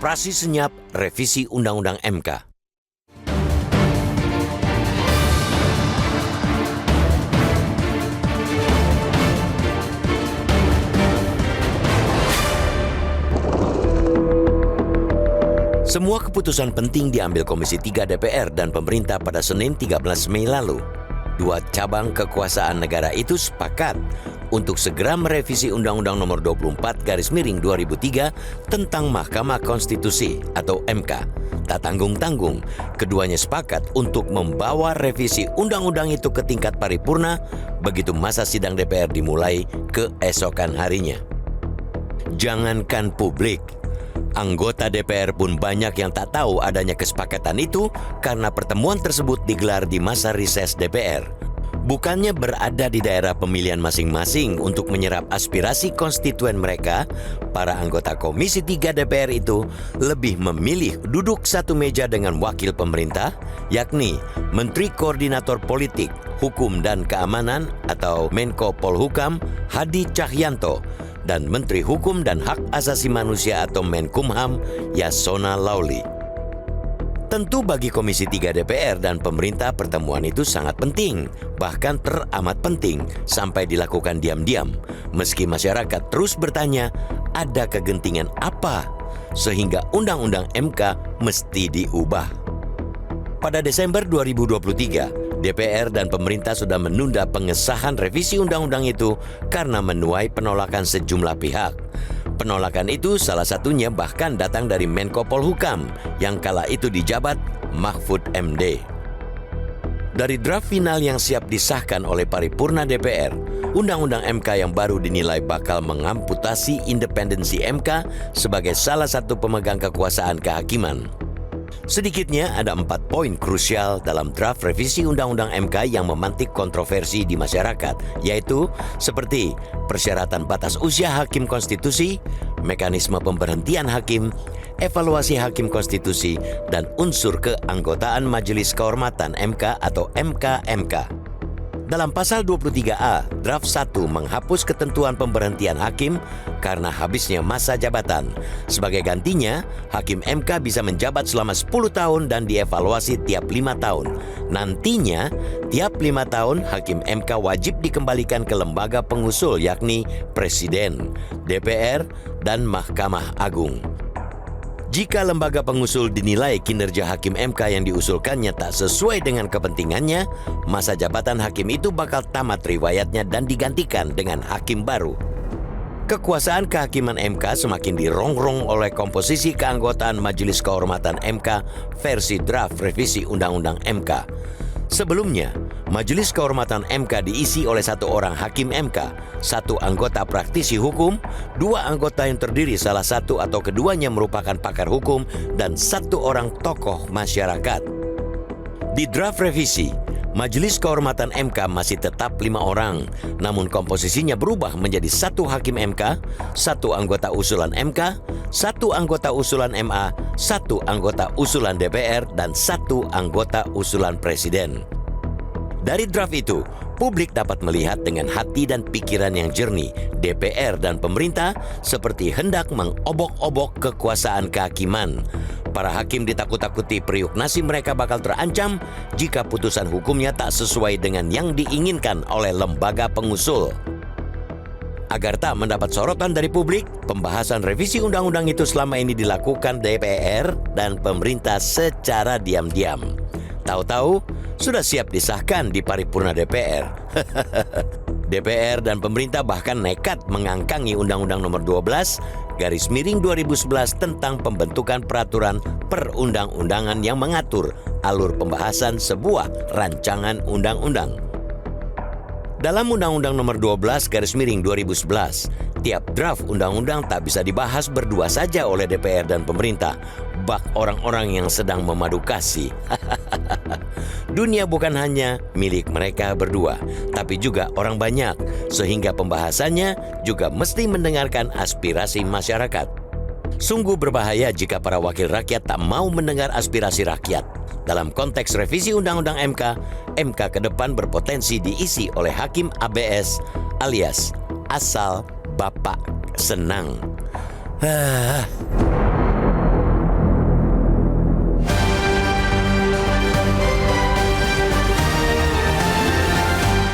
Operasi senyap revisi Undang-Undang MK. Semua keputusan penting diambil Komisi 3 DPR dan pemerintah pada Senin 13 Mei lalu. Dua cabang kekuasaan negara itu sepakat untuk segera merevisi Undang-Undang Nomor 24/2003 tentang Mahkamah Konstitusi atau MK. Tak tanggung-tanggung, keduanya sepakat untuk membawa revisi undang-undang itu ke tingkat paripurna begitu masa sidang DPR dimulai keesokan harinya. Jangankan publik, anggota DPR pun banyak yang tak tahu adanya kesepakatan itu karena pertemuan tersebut digelar di masa reses DPR. Bukannya berada di daerah pemilihan masing-masing untuk menyerap aspirasi konstituen mereka, para anggota Komisi 3 DPR itu lebih memilih duduk satu meja dengan wakil pemerintah, yakni Menteri Koordinator Politik, Hukum dan Keamanan atau Menko Polhukam Hadi Cahyanto, dan Menteri Hukum dan Hak Asasi Manusia atau Menkumham Yasona Lauli. Tentu bagi Komisi 3 DPR dan pemerintah pertemuan itu sangat penting, bahkan teramat penting sampai dilakukan diam-diam. Meski masyarakat terus bertanya, ada kegentingan apa sehingga Undang-Undang MK mesti diubah. Pada Desember 2023, DPR dan pemerintah sudah menunda pengesahan revisi undang-undang itu karena menuai penolakan sejumlah pihak. Penolakan itu salah satunya bahkan datang dari Menko Polhukam yang kala itu dijabat Mahfud MD. Dari draft final yang siap disahkan oleh paripurna DPR, Undang-Undang MK yang baru dinilai bakal mengamputasi independensi MK sebagai salah satu pemegang kekuasaan kehakiman. Sedikitnya ada 4 poin krusial dalam draft revisi Undang-Undang MK yang memantik kontroversi di masyarakat, yaitu seperti persyaratan batas usia hakim konstitusi, mekanisme pemberhentian hakim, evaluasi hakim konstitusi, dan unsur keanggotaan Majelis Kehormatan MK atau MK-MK. Dalam pasal 23A, draft 1 menghapus ketentuan pemberhentian hakim karena habisnya masa jabatan. Sebagai gantinya, hakim MK bisa menjabat selama 10 tahun dan dievaluasi tiap 5 tahun. Nantinya, tiap 5 tahun hakim MK wajib dikembalikan ke lembaga pengusul yakni Presiden, DPR, dan Mahkamah Agung. Jika lembaga pengusul dinilai kinerja hakim MK yang diusulkannya tak sesuai dengan kepentingannya, masa jabatan hakim itu bakal tamat riwayatnya dan digantikan dengan hakim baru. Kekuasaan kehakiman MK semakin dirongrong oleh komposisi keanggotaan Majelis Kehormatan MK versi draft revisi Undang-Undang MK. Sebelumnya, Majelis Kehormatan MK diisi oleh 1 orang hakim MK, 1 anggota praktisi hukum, 2 anggota yang terdiri salah satu atau keduanya merupakan pakar hukum, dan 1 orang tokoh masyarakat. Di draft revisi, Majelis Kehormatan MK masih tetap 5 orang, namun komposisinya berubah menjadi 1 hakim MK, 1 anggota usulan MK, 1 anggota usulan MA, 1 anggota usulan DPR, dan 1 anggota usulan Presiden. Dari draft itu, publik dapat melihat dengan hati dan pikiran yang jernih DPR dan pemerintah seperti hendak mengobok-obok kekuasaan kehakiman. Para hakim ditakut-takuti periuk nasi mereka bakal terancam jika putusan hukumnya tak sesuai dengan yang diinginkan oleh lembaga pengusul. Agar tak mendapat sorotan dari publik, pembahasan revisi undang-undang itu selama ini dilakukan DPR dan pemerintah secara diam-diam. Tahu-tahu sudah siap disahkan di paripurna DPR. DPR dan pemerintah bahkan nekat mengangkangi Undang-Undang Nomor 12/2011 tentang pembentukan peraturan perundang-undangan yang mengatur alur pembahasan sebuah rancangan undang-undang. Dalam Undang-Undang Nomor 12/2011, tiap draft undang-undang tak bisa dibahas berdua saja oleh DPR dan pemerintah, bak orang-orang yang sedang memadu kasih. Dunia bukan hanya milik mereka berdua, tapi juga orang banyak, sehingga pembahasannya juga mesti mendengarkan aspirasi masyarakat. Sungguh berbahaya jika para wakil rakyat tak mau mendengar aspirasi rakyat. Dalam konteks revisi Undang-Undang MK, MK ke depan berpotensi diisi oleh hakim ABS alias asal Bapak Senang.